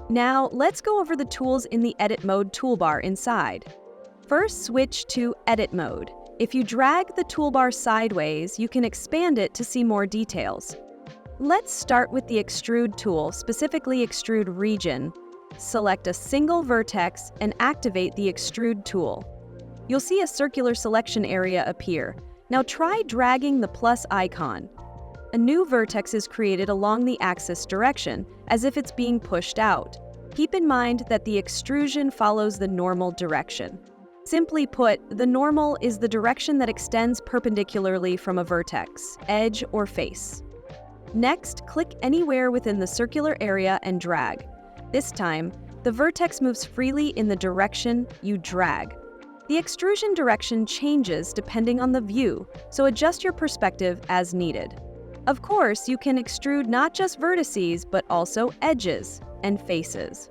Now, let's go over the tools in the Edit Mode toolbar inside. First, switch to Edit Mode. If you drag the toolbar sideways, you can expand it to see more details. Let's start with the Extrude tool, specifically Extrude Region. Select a single vertex and activate the Extrude tool. You'll see a circular selection area appear. Now try dragging the plus icon. A new vertex is created along the axis direction, as if it's being pushed out. Keep in mind that the extrusion follows the normal direction. Simply put, the normal is the direction that extends perpendicularly from a vertex, edge, or face. Next, click anywhere within the circular area and drag. This time, the vertex moves freely in the direction you drag. The extrusion direction changes depending on the view, so adjust your perspective as needed. Of course, you can extrude not just vertices, but also edges and faces.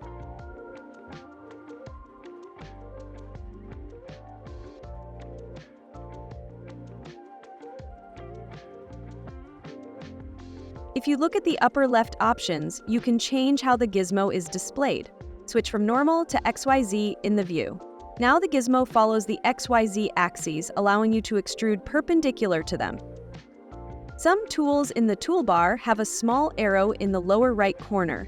If you look at the upper left options, you can change how the gizmo is displayed. Switch from normal to XYZ in the view. Now the gizmo follows the XYZ axes, allowing you to extrude perpendicular to them. Some tools in the toolbar have a small arrow in the lower right corner.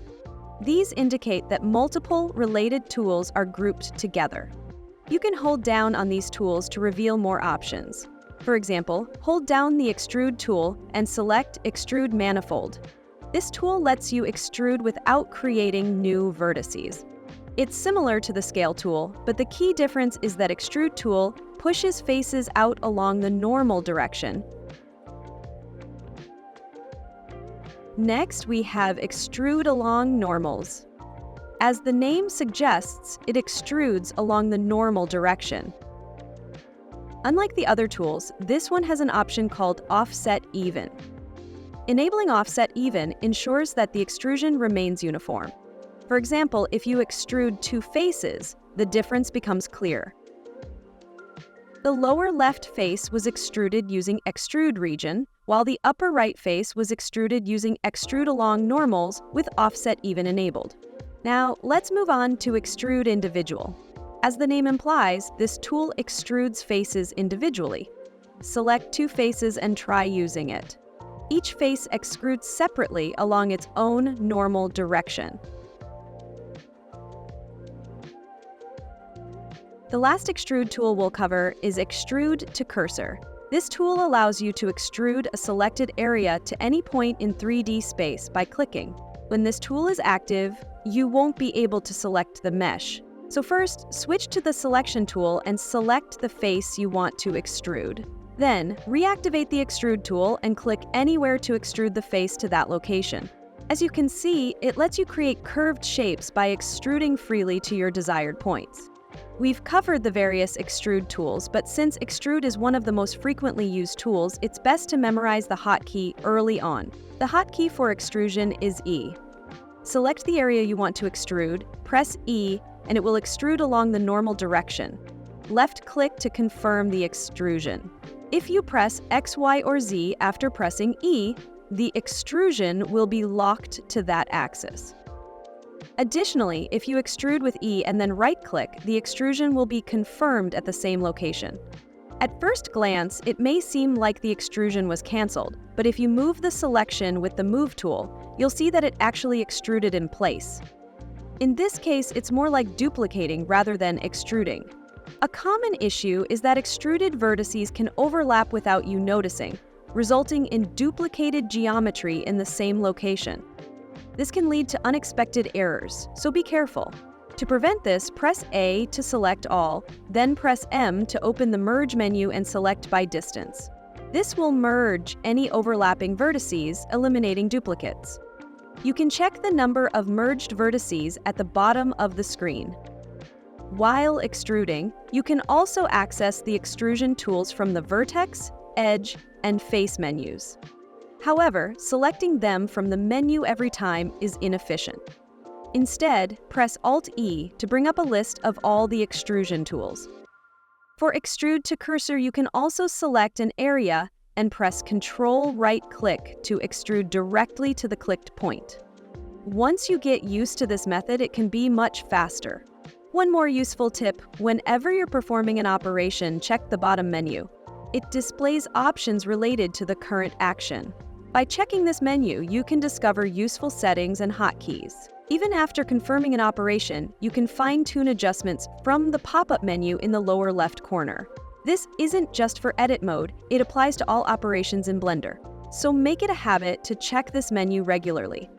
These indicate that multiple related tools are grouped together. You can hold down on these tools to reveal more options. For example, hold down the Extrude tool and select Extrude Manifold. This tool lets you extrude without creating new vertices. It's similar to the Scale tool, but the key difference is that Extrude tool pushes faces out along the normal direction. Next, we have Extrude along normals. As the name suggests, it extrudes along the normal direction. Unlike the other tools, this one has an option called Offset Even. Enabling Offset Even ensures that the extrusion remains uniform. For example, if you extrude two faces, the difference becomes clear. The lower left face was extruded using Extrude Region, while the upper right face was extruded using Extrude along normals with Offset Even enabled. Now, let's move on to Extrude Individual. As the name implies, this tool extrudes faces individually. Select two faces and try using it. Each face extrudes separately along its own normal direction. The last extrude tool we'll cover is Extrude to Cursor. This tool allows you to extrude a selected area to any point in 3D space by clicking. When this tool is active, you won't be able to select the mesh. So first, switch to the Selection tool and select the face you want to extrude. Then, reactivate the Extrude tool and click anywhere to extrude the face to that location. As you can see, it lets you create curved shapes by extruding freely to your desired points. We've covered the various extrude tools, but since extrude is one of the most frequently used tools, it's best to memorize the hotkey early on. The hotkey for extrusion is E. Select the area you want to extrude, press E, and it will extrude along the normal direction. Left-click to confirm the extrusion. If you press X, Y, or Z after pressing E, the extrusion will be locked to that axis. Additionally, if you extrude with E and then right-click, the extrusion will be confirmed at the same location. At first glance, it may seem like the extrusion was canceled, but if you move the selection with the Move tool, you'll see that it actually extruded in place. In this case, it's more like duplicating rather than extruding. A common issue is that extruded vertices can overlap without you noticing, resulting in duplicated geometry in the same location. This can lead to unexpected errors, so be careful. To prevent this, press A to select all, then press M to open the Merge menu and select by distance. This will merge any overlapping vertices, eliminating duplicates. You can check the number of merged vertices at the bottom of the screen. While extruding, you can also access the extrusion tools from the Vertex, Edge, and Face menus. However, selecting them from the menu every time is inefficient. Instead, press Alt-E to bring up a list of all the extrusion tools. For Extrude to Cursor, you can also select an area and press Ctrl right-click to extrude directly to the clicked point. Once you get used to this method, it can be much faster. One more useful tip: whenever you're performing an operation, check the bottom menu. It displays options related to the current action. By checking this menu, you can discover useful settings and hotkeys. Even after confirming an operation, you can fine-tune adjustments from the pop-up menu in the lower left corner. This isn't just for edit mode, it applies to all operations in Blender. So make it a habit to check this menu regularly.